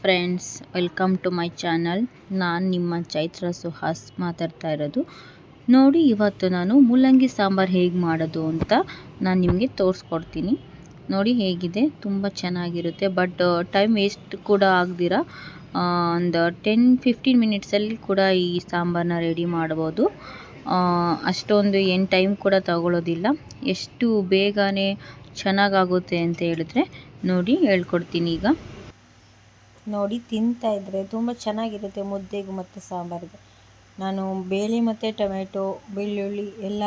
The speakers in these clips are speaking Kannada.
Friends, welcome to my channel. ನಾನು ನಿಮ್ಮ ಚೈತ್ರ ಸುಹಾಸ್ ಮಾತಾಡ್ತಾ ಇರೋದು. ನೋಡಿ, ಇವತ್ತು ನಾನು ಮೂಲಂಗಿ ಸಾಂಬಾರು ಹೇಗೆ ಮಾಡೋದು ಅಂತ ನಾನು ನಿಮಗೆ ತೋರಿಸ್ಕೊಡ್ತೀನಿ. ನೋಡಿ ಹೇಗಿದೆ, ತುಂಬ ಚೆನ್ನಾಗಿರುತ್ತೆ. ಬಟ್ ಟೈಮ್ ವೇಸ್ಟ್ ಕೂಡ ಆಗದಿರ ಒಂದು 10-15 ಮಿನಿಟ್ಸಲ್ಲಿ ಕೂಡ ಈ ಸಾಂಬಾರನ್ನ ರೆಡಿ ಮಾಡ್ಬೋದು. ಅಷ್ಟೊಂದು ಏನು ಟೈಮ್ ಕೂಡ ತಗೊಳ್ಳೋದಿಲ್ಲ. ಎಷ್ಟು ಬೇಗನೆ ಚೆನ್ನಾಗಾಗುತ್ತೆ ಅಂತ ಹೇಳಿದ್ರೆ ನೋಡಿ ಹೇಳ್ಕೊಡ್ತೀನಿ. ಈಗ ನೋಡಿ, ತಿಂತಾ ಇದ್ದರೆ ತುಂಬ ಚೆನ್ನಾಗಿರುತ್ತೆ ಮುದ್ದೆಗೂ ಮತ್ತು ಸಾಂಬಾರಿಗೆ. ನಾನು ಬೇಳೆ ಮತ್ತು ಟೊಮೆಟೊ, ಬೆಳ್ಳುಳ್ಳಿ ಎಲ್ಲ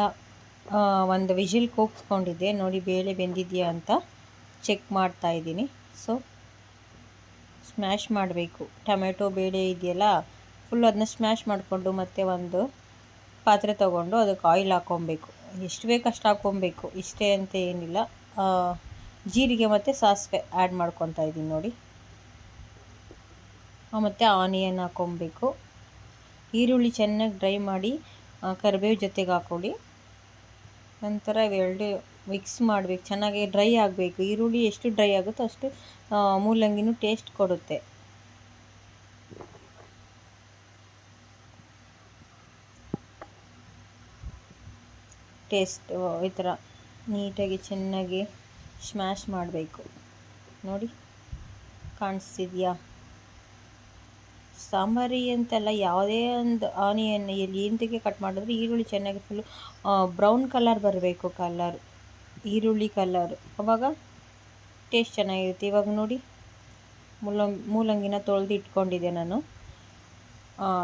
ಒಂದು ವಿಜಿಲ್ ಕೂಗಿಸ್ಕೊಂಡಿದ್ದೆ. ನೋಡಿ, ಬೇಳೆ ಬೆಂದಿದೆಯಾ ಅಂತ ಚೆಕ್ ಮಾಡ್ತಾ ಇದ್ದೀನಿ. ಸೊ ಸ್ಮ್ಯಾಶ್ ಮಾಡಬೇಕು. ಟೊಮೆಟೊ ಬೇಳೆ ಇದೆಯಲ್ಲ, ಫುಲ್ ಅದನ್ನ ಸ್ಮ್ಯಾಶ್ ಮಾಡಿಕೊಂಡು ಮತ್ತೆ ಒಂದು ಪಾತ್ರೆ ತೊಗೊಂಡು ಅದಕ್ಕೆ ಆಯಿಲ್ ಹಾಕ್ಕೊಬೇಕು. ಎಷ್ಟು ಬೇಕು ಅಷ್ಟು ಹಾಕ್ಕೊಬೇಕು, ಇಷ್ಟೇ ಅಂತ ಏನಿಲ್ಲ. ಜೀರಿಗೆ ಮತ್ತು ಸಾಸಿವೆ ಆ್ಯಡ್ ಮಾಡ್ಕೊತಾ ಇದ್ದೀನಿ ನೋಡಿ. ಮತ್ತು ಆನಿಯನ್ ಹಾಕ್ಕೊಬೇಕು. ಈರುಳ್ಳಿ ಚೆನ್ನಾಗಿ ಡ್ರೈ ಮಾಡಿ ಕರಿಬೇವು ಜೊತೆಗೆ ಹಾಕ್ಕೊಳ್ಳಿ. ನಂತರ ಇವೆರಡು ಮಿಕ್ಸ್ ಮಾಡಬೇಕು. ಚೆನ್ನಾಗಿ ಡ್ರೈ ಆಗಬೇಕು. ಈರುಳ್ಳಿ ಎಷ್ಟು ಡ್ರೈ ಆಗುತ್ತೋ ಅಷ್ಟು ಮೂಲಂಗಿನೂ ಟೇಸ್ಟ್ ಕೊಡುತ್ತೆ. ಈ ಥರ ನೀಟಾಗಿ ಚೆನ್ನಾಗಿ ಸ್ಮ್ಯಾಶ್ ಮಾಡಬೇಕು. ನೋಡಿ, ಕಾಣಿಸ್ತಿದೆಯಾ? ಸಾಂಬಾರಿಗೆ ಅಂತೆಲ್ಲ ಯಾವುದೇ ಒಂದು ಆನಿಯನ್ ಎಂತಕ್ಕೆ ಕಟ್ ಮಾಡಿದ್ರೆ ಈರುಳ್ಳಿ ಚೆನ್ನಾಗಿ ಫುಲ್ಲು ಬ್ರೌನ್ ಕಲರ್ ಬರಬೇಕು. ಈರುಳ್ಳಿ ಕಲರ್, ಆವಾಗ ಟೇಸ್ಟ್ ಚೆನ್ನಾಗಿರುತ್ತೆ. ಇವಾಗ ನೋಡಿ, ಮೂಲಂಗಿನ ತೊಳೆದು ಇಟ್ಕೊಂಡಿದ್ದೆ ನಾನು,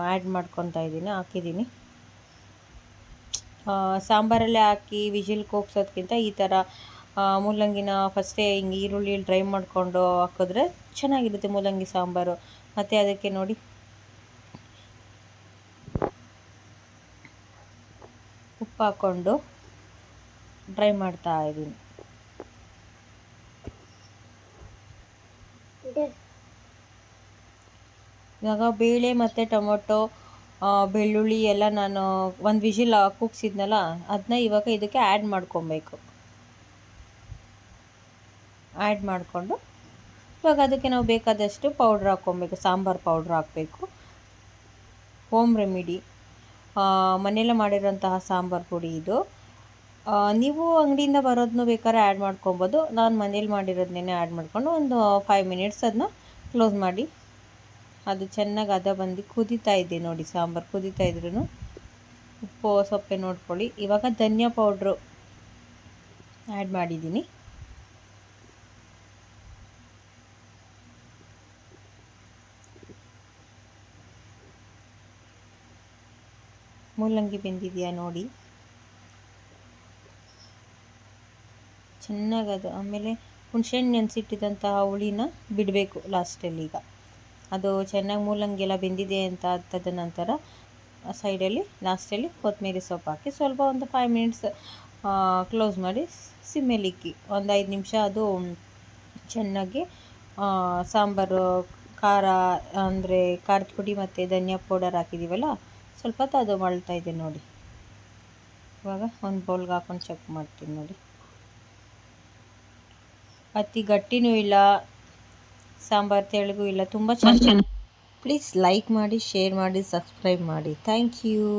ಆ್ಯಡ್ ಮಾಡ್ಕೊತಾ ಇದ್ದೀನಿ, ಹಾಕಿದ್ದೀನಿ. ಸಾಂಬಾರಲ್ಲೇ ಹಾಕಿ ವಿಜಿಲ್ ಕೂಗ್ಸೋದ್ಕಿಂತ ಈ ಥರ ಮೂಲಂಗಿನ ಫಸ್ಟೇ ಹಿಂಗೆ ಈರುಳ್ಳಿ ಡ್ರೈ ಮಾಡಿಕೊಂಡು ಹಾಕಿದ್ರೆ ಚೆನ್ನಾಗಿರುತ್ತೆ ಮೂಲಂಗಿ ಸಾಂಬಾರು. ಮತ್ತು ಅದಕ್ಕೆ ನೋಡಿ, ಉಪ್ಪು ಹಾಕ್ಕೊಂಡು ಡ್ರೈ ಮಾಡ್ತಾ ಇದ್ದೀನಿ. ಇವಾಗ ಬೇಳೆ ಮತ್ತು ಟೊಮೊಟೊ, ಬೆಳ್ಳುಳ್ಳಿ ಎಲ್ಲ ನಾನು ಒಂದು ವಿಜಿಲ್ ಕೂಗಿಸಿದ್ನಲ್ಲ, ಅದನ್ನ ಇವಾಗ ಇದಕ್ಕೆ ಆ್ಯಡ್ ಮಾಡ್ಕೊಬೇಕು. ಆ್ಯಡ್ ಮಾಡಿಕೊಂಡು ಇವಾಗ ಅದಕ್ಕೆ ನಾವು ಬೇಕಾದಷ್ಟು ಪೌಡ್ರ್ ಹಾಕ್ಕೊಬೇಕು. ಸಾಂಬಾರು ಪೌಡ್ರ್ ಹಾಕಬೇಕು. ಹೋಮ್ ರೆಮಿಡಿ, ಮನೆಯಲ್ಲೇ ಮಾಡಿರೋಂತಹ ಸಾಂಬಾರು ಪುಡಿ ಇದು. ನೀವು ಅಂಗಡಿಯಿಂದ ಬರೋದನ್ನು ಬೇಕಾದ್ರೆ ಆ್ಯಡ್ ಮಾಡ್ಕೊಬೋದು. ನಾನು ಮನೇಲಿ ಮಾಡಿರೋದನ್ನೇ ಆ್ಯಡ್ ಮಾಡಿಕೊಂಡು ಒಂದು 5 ಮಿನಿಟ್ಸ್ ಅದನ್ನ ಕ್ಲೋಸ್ ಮಾಡಿ, ಅದು ಚೆನ್ನಾಗಿ ಹದ ಬಂದು ಕುದೀತಾ ಇದೆ ನೋಡಿ. ಸಾಂಬಾರು ಕುದೀತಾ ಇದ್ರೂ ಉಪ್ಪು ಸೊಪ್ಪೆ ನೋಡ್ಕೊಳ್ಳಿ. ಇವಾಗ ಧನಿಯಾ ಪೌಡ್ರು ಆ್ಯಡ್ ಮಾಡಿದ್ದೀನಿ. ಮೂಲಂಗಿ ಬೆಂದಿದೆಯಾ ನೋಡಿ, ಚೆನ್ನಾಗದು. ಆಮೇಲೆ ಹುಣಸೆಹಣ್ಣು ನೆನೆಸಿಟ್ಟಿದ್ದಂತಹ ಹುಳಿನ ಬಿಡಬೇಕು ಲಾಸ್ಟಲ್ಲಿ. ಈಗ ಅದು ಚೆನ್ನಾಗಿ ಮೂಲಂಗಿ ಎಲ್ಲ ಬೆಂದಿದೆ ಅಂತ ಅದಾದ ನಂತರ ಸೈಡಲ್ಲಿ ಲಾಸ್ಟಲ್ಲಿ ಕೊತ್ತಂಬರಿ ಸೊಪ್ಪು ಹಾಕಿ ಸ್ವಲ್ಪ ಒಂದು 5 ಮಿನಿಟ್ಸ್ ಕ್ಲೋಸ್ ಮಾಡಿ ಸಿಮ್ಮೇಲಿ ಇಕ್ಕಿ ಒಂದು 5 ನಿಮಿಷ ಅದು ಚೆನ್ನಾಗಿ ಸಾಂಬಾರು ಖಾರ ಅಂದರೆ ಖಾರದ ಪುಡಿ ಮತ್ತು ಧನಿಯಾ ಪೌಡರ್ ಹಾಕಿದ್ದೀವಲ್ಲ, ಸ್ವಲ್ಪ ಹೊತ್ತು ಅದು ಮಳ್ತಾ ಇದೆ ನೋಡಿ. ಇವಾಗ ಒಂದು ಬೌಲ್ಗೆ ಹಾಕೊಂಡು ಚೆಕ್ ಮಾಡ್ತೀನಿ ನೋಡಿ. ಅತಿ ಗಟ್ಟಿನೂ ಇಲ್ಲ, ಸಾಂಬಾರು ತೆಳಗೂ ಇಲ್ಲ, ತುಂಬ ಚೆನ್ನಾಗಿ. ಪ್ಲೀಸ್ ಲೈಕ್ ಮಾಡಿ, ಶೇರ್ ಮಾಡಿ, ಸಬ್ಸ್ಕ್ರೈಬ್ ಮಾಡಿ. Thank you.